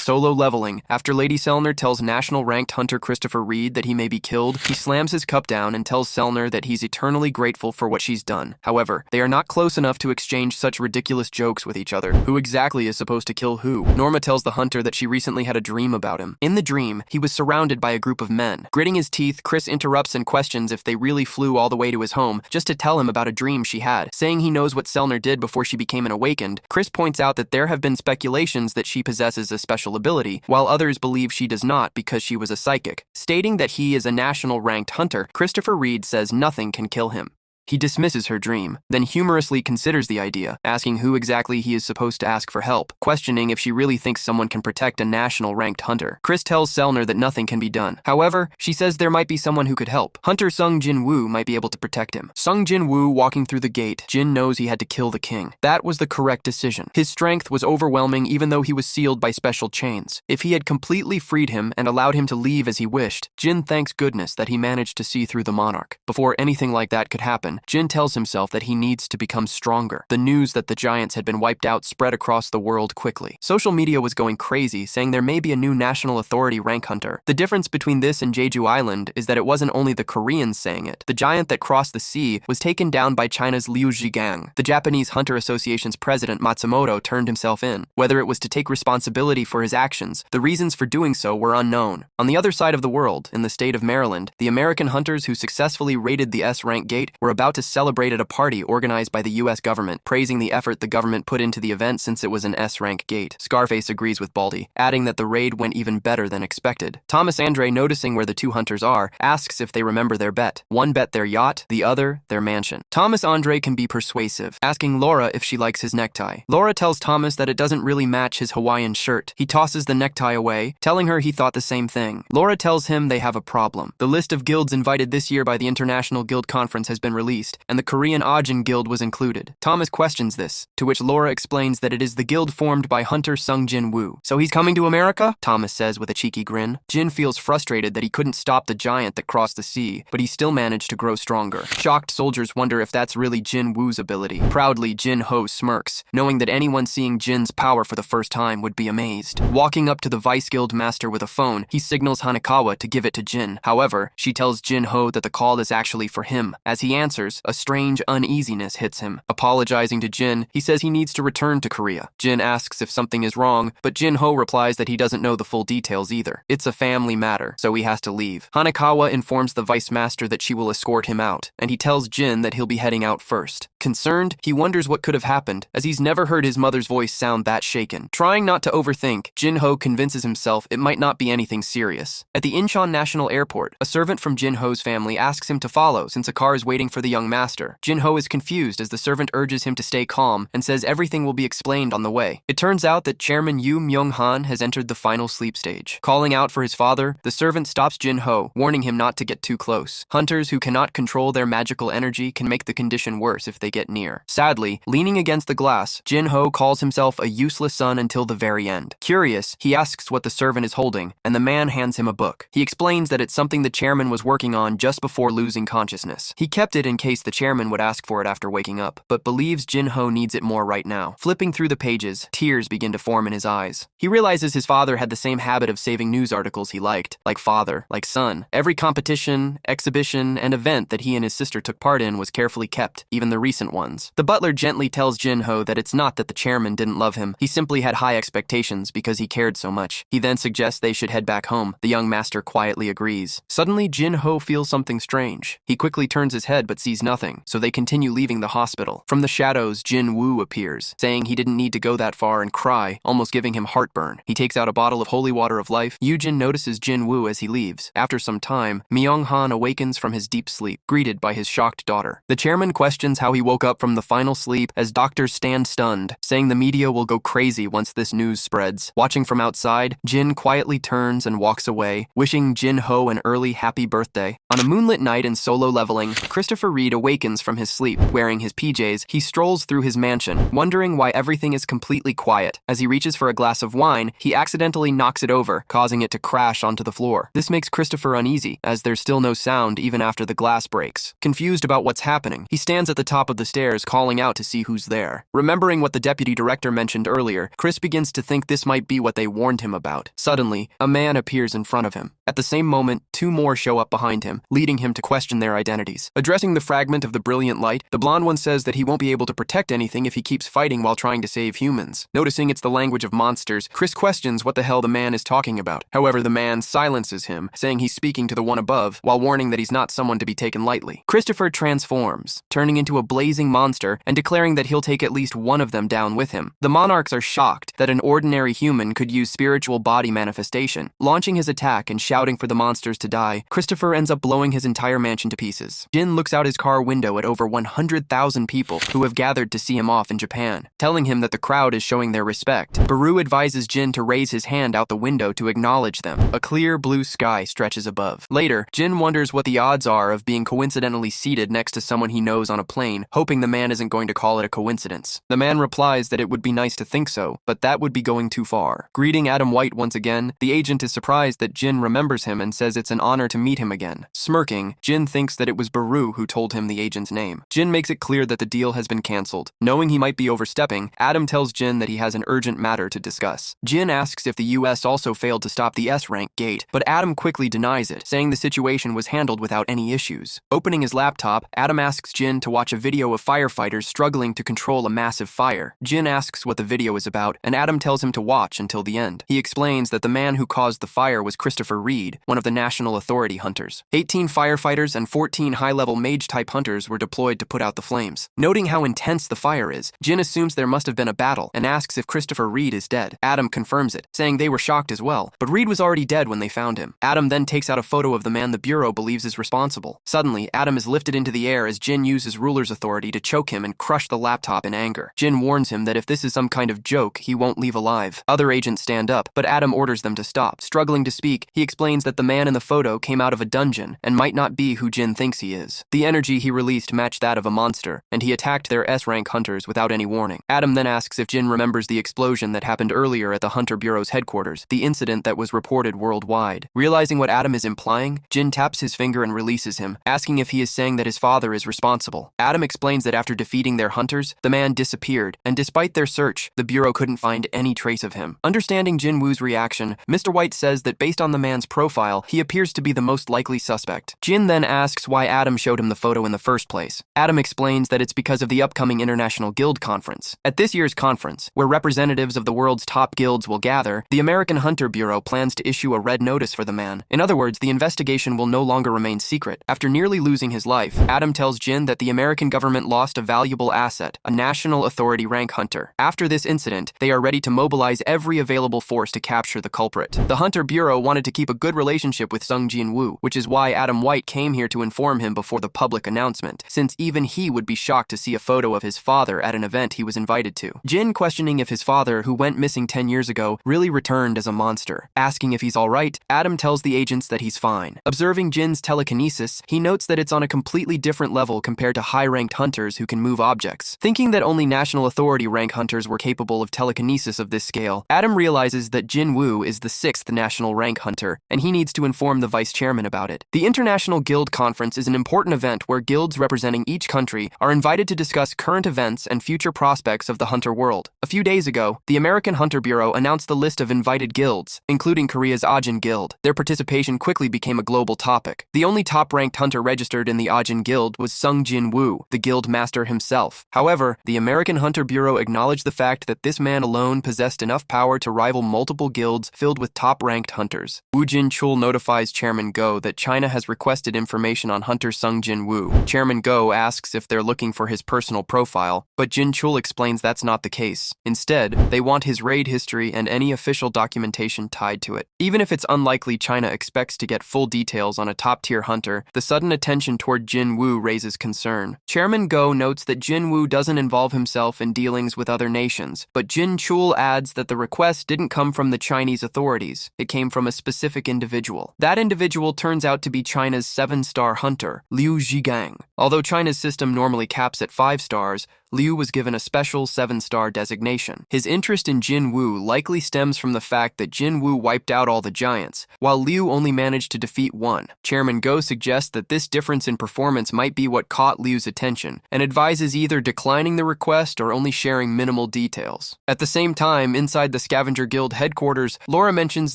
Solo Leveling, after Lady Selner tells national ranked hunter Christopher Reed that he may be killed, he slams his cup down and tells Selner that he's eternally grateful for what she's done. However, they are not close enough to exchange such ridiculous jokes with each other. Who exactly is supposed to kill who? Norma tells the hunter that she recently had a dream about him. In the dream, he was surrounded by a group of men. Gritting his teeth, Chris interrupts and questions if they really flew all the way to his home just to tell him about a dream she had. Saying he knows what Selner did before she became an awakened, Chris points out that there have been speculations that she possesses a special ability, while others believe she does not because she was a psychic. Stating that he is a national ranked hunter, Christopher Reed says nothing can kill him. He dismisses her dream, then humorously considers the idea, asking who exactly he is supposed to ask for help, questioning if she really thinks someone can protect a national ranked hunter. Chris tells Selner that nothing can be done. However, she says there might be someone who could help. Hunter Sung Jin Woo might be able to protect him. Sung Jin Woo walking through the gate, Jin knows he had to kill the king. That was the correct decision. His strength was overwhelming even though he was sealed by special chains. If he had completely freed him and allowed him to leave as he wished, Jin thanks goodness that he managed to see through the Monarch. Before anything like that could happen, Jin tells himself that he needs to become stronger. The news that the giants had been wiped out spread across the world quickly. Social media was going crazy, saying there may be a new national authority rank hunter. The difference between this and Jeju Island is that it wasn't only the Koreans saying it. The giant that crossed the sea was taken down by China's Liu Zhigang. The Japanese Hunter Association's president Matsumoto turned himself in. Whether it was to take responsibility for his actions, the reasons for doing so were unknown. On the other side of the world, in the state of Maryland, the American hunters who successfully raided the S-rank gate were about to celebrate at a party organized by the U.S. government, praising the effort the government put into the event since it was an S-rank gate. Scarface agrees with Baldy, adding that the raid went even better than expected. Thomas Andre, noticing where the two hunters are, asks if they remember their bet. One bet their yacht, the other their mansion. Thomas Andre can be persuasive, asking Laura if she likes his necktie. Laura tells Thomas that it doesn't really match his Hawaiian shirt. He tosses the necktie away, telling her he thought the same thing. Laura tells him they have a problem. The list of guilds invited this year by the International Guild Conference has been released, and the Korean Ajin Guild was included. Thomas questions this, to which Laura explains that it is the guild formed by Hunter Sung Jin Woo. So he's coming to America? Thomas says with a cheeky grin. Jin feels frustrated that he couldn't stop the giant that crossed the sea, but he still managed to grow stronger. Shocked soldiers wonder if that's really Jin Woo's ability. Proudly, Jin Ho smirks, knowing that anyone seeing Jin's power for the first time would be amazed. Walking up to the Vice Guild Master with a phone, he signals Hanekawa to give it to Jin. However, she tells Jin Ho that the call is actually for him. As he answers, a strange uneasiness hits him. Apologizing to Jin, he says he needs to return to Korea. Jin asks if something is wrong, but Jin Ho replies that he doesn't know the full details either. It's a family matter, so he has to leave. Hanekawa informs the Vice Master that she will escort him out, and he tells Jin that he'll be heading out first. Concerned, he wonders what could have happened, as he's never heard his mother's voice sound that shaken. Trying not to overthink, Jin Ho convinces himself it might not be anything serious. At the Incheon National Airport, a servant from Jin Ho's family asks him to follow since a car is waiting for the young master. Jin Ho is confused as the servant urges him to stay calm and says everything will be explained on the way. It turns out that Chairman Yu Myung-han has entered the final sleep stage. Calling out for his father, the servant stops Jin Ho, warning him not to get too close. Hunters who cannot control their magical energy can make the condition worse if they get near. Sadly, leaning against the glass, Jin Ho calls himself a useless son until the very end. Curious, he asks what the servant is holding, and the man hands him a book. He explains that it's something the chairman was working on just before losing consciousness. He kept it in case the chairman would ask for it after waking up, but believes Jin Ho needs it more right now. Flipping through the pages, tears begin to form in his eyes. He realizes his father had the same habit of saving news articles he liked, like father, like son. Every competition, exhibition, and event that he and his sister took part in was carefully kept, even the recent ones. The butler gently tells Jin Ho that it's not that the chairman didn't love him, he simply had high expectations because he cared so much. He then suggests they should head back home. The young master quietly agrees. Suddenly, Jin Ho feels something strange. He quickly turns his head but sees nothing, so they continue leaving the hospital. From the shadows, Jin Woo appears, saying he didn't need to go that far and cry, almost giving him heartburn. He takes out a bottle of holy water of life. Yujin notices Jin Woo as he leaves. After some time, Myung-han awakens from his deep sleep, greeted by his shocked daughter. The chairman questions how he woke up from the final sleep as doctors stand stunned, saying the media will go crazy once this news spreads. Watching from outside, Jin quietly turns and walks away, wishing Jin Ho an early happy birthday. On a moonlit night in Solo Leveling, Christopher Reed awakens from his sleep. Wearing his PJs, he strolls through his mansion, wondering why everything is completely quiet. As he reaches for a glass of wine, he accidentally knocks it over, causing it to crash onto the floor. This makes Christopher uneasy, as there's still no sound even after the glass breaks. Confused about what's happening, he stands at the top of the the stairs, calling out to see who's there. Remembering what the deputy director mentioned earlier, Chris begins to think this might be what they warned him about. Suddenly, a man appears in front of him. At the same moment, two more show up behind him, leading him to question their identities. Addressing the fragment of the brilliant light, the blonde one says that he won't be able to protect anything if he keeps fighting while trying to save humans. Noticing it's the language of monsters, Chris questions what the hell the man is talking about. However, the man silences him, saying he's speaking to the one above, while warning that he's not someone to be taken lightly. Christopher transforms, turning into a blazing monster and declaring that he'll take at least one of them down with him. The Monarchs are shocked that an ordinary human could use spiritual body manifestation. Launching his attack and shouting for the monsters to die, Christopher ends up blowing his entire mansion to pieces. Jin looks out his car window at over 100,000 people who have gathered to see him off in Japan, telling him that the crowd is showing their respect. Baru advises Jin to raise his hand out the window to acknowledge them. A clear blue sky stretches above. Later, Jin wonders what the odds are of being coincidentally seated next to someone he knows on a plane, hoping the man isn't going to call it a coincidence. The man replies that it would be nice to think so, but that would be going too far. Greeting Adam White once again, the agent is surprised that Jin remembers him and says it's an honor to meet him again. Smirking, Jin thinks that it was Baru who told him the agent's name. Jin makes it clear that the deal has been cancelled. Knowing he might be overstepping, Adam tells Jin that he has an urgent matter to discuss. Jin asks if the US also failed to stop the S-rank gate, but Adam quickly denies it, saying the situation was handled without any issues. Opening his laptop, Adam asks Jin to watch a video of firefighters struggling to control a massive fire. Jin asks what the video is about, and Adam tells him to watch until the end. He explains that the man who caused the fire was Christopher Reed, one of the National Authority hunters. 18 firefighters and 14 high-level mage-type hunters were deployed to put out the flames. Noting how intense the fire is, Jin assumes there must have been a battle and asks if Christopher Reed is dead. Adam confirms it, saying they were shocked as well, but Reed was already dead when they found him. Adam then takes out a photo of the man the Bureau believes is responsible. Suddenly, Adam is lifted into the air as Jin uses ruler's authority to choke him and crush the laptop in anger. Jin warns him that if this is some kind of joke, he won't leave alive. Other agents stand up, but Adam orders them to stop. Struggling to speak, he explains that the man in the photo came out of a dungeon and might not be who Jin thinks he is. The energy he released matched that of a monster, and he attacked their S-rank hunters without any warning. Adam then asks if Jin remembers the explosion that happened earlier at the Hunter Bureau's headquarters, the incident that was reported worldwide. Realizing what Adam is implying, Jin taps his finger and releases him, asking if he is saying that his father is responsible. Adam explains that after defeating their hunters, the man disappeared, and despite their search, the Bureau couldn't find any trace of him. Understanding Jin Woo's reaction, Mr. White says that based on the man's profile, he appears to be the most likely suspect. Jin then asks why Adam showed him the photo in the first place. Adam explains that it's because of the upcoming International Guild Conference. At this year's conference, where representatives of the world's top guilds will gather, the American Hunter Bureau plans to issue a red notice for the man. In other words, the investigation will no longer remain secret. After nearly losing his life, Adam tells Jin that the American government lost a valuable asset, a National Authority rank hunter. After this incident, they are ready to mobilize every available force to capture the culprit. The Hunter Bureau wanted to keep a good relationship with Sung Jin Woo, which is why Adam White came here to inform him before the public announcement, since even he would be shocked to see a photo of his father at an event he was invited to. Jin questioning if his father, who went missing 10 years ago, really returned as a monster. Asking if he's alright, Adam tells the agents that he's fine. Observing Jin's telekinesis, he notes that it's on a completely different level compared to high-ranked hunters who can move objects. Thinking that only National Authority rank hunters were capable of telekinesis of this scale, Adam realizes that Jin Woo is the 6th National rank hunter, and he needs to inform the vice chairman about it. The International Guild Conference is an important event where guilds representing each country are invited to discuss current events and future prospects of the hunter world. A few days ago, the American Hunter Bureau announced the list of invited guilds, including Korea's Ajin Guild. Their participation quickly became a global topic. The only top-ranked hunter registered in the Ajin Guild was Sung Jin Woo, the guild master himself. However, the American Hunter Bureau acknowledged the fact that this man alone possessed enough power to rival multiple guilds filled with top-ranked hunters. Wu Jin-chul notifies Chairman Go that China has requested information on hunter Sung Jin Woo. Chairman Go asks if they're looking for his personal profile, but Jin-chul explains that's not the case. Instead, they want his raid history and any official documentation tied to it. Even if it's unlikely China expects to get full details on a top-tier hunter, the sudden attention toward Jin Woo raises concern. Chairman Go notes that Jin Woo doesn't involve himself in dealings with other nations, but Jin-chul adds that the request didn't come from the Chinese authorities. It came from a specific individual. That individual turns out to be China's 7-star hunter, Liu Zhigang. Although China's system normally caps at 5 stars, Liu was given a special 7-star designation. His interest in Jin Woo likely stems from the fact that Jin Woo wiped out all the giants, while Liu only managed to defeat one. Chairman Go suggests that this difference in performance might be what caught Liu's attention, and advises either declining the request or only sharing minimal details. At the same time, inside the Scavenger Guild headquarters, Laura mentions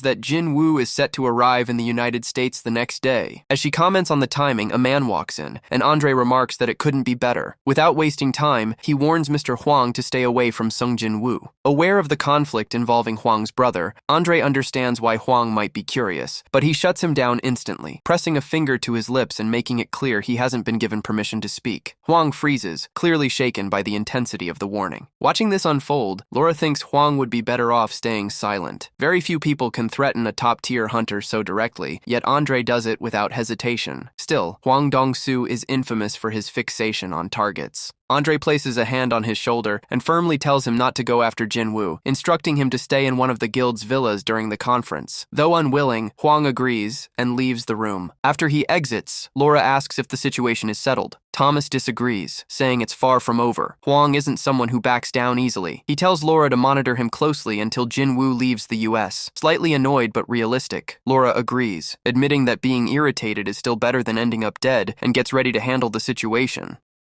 that Jin Woo is set to arrive in the United States the next day. As she comments on the timing, a man walks in, and Andre remarks that it couldn't be better. Without wasting time, he warns Mr. Huang to stay away from Sung Jin Woo. Aware of the conflict involving Huang's brother, Andre understands why Huang might be curious, but he shuts him down instantly, pressing a finger to his lips and making it clear he hasn't been given permission to speak. Huang freezes, clearly shaken by the intensity of the warning. Watching this unfold, Laura thinks Huang would be better off staying silent. Very few people can threaten a top-tier hunter so directly, yet Andre does it without hesitation. Still, Huang Dongsu is infamous for his fixation on targets. Andre places a hand on his shoulder and firmly tells him not to go after Jin Woo, instructing him to stay in one of the guild's villas during the conference. Though unwilling, Huang agrees and leaves the room. After he exits, Laura asks if the situation is settled. Thomas disagrees, saying it's far from over. Huang isn't someone who backs down easily. He tells Laura to monitor him closely until Jin Woo leaves the US. Slightly annoyed but realistic, Laura agrees, admitting that being irritated is still better than ending up dead, and gets ready to handle the situation.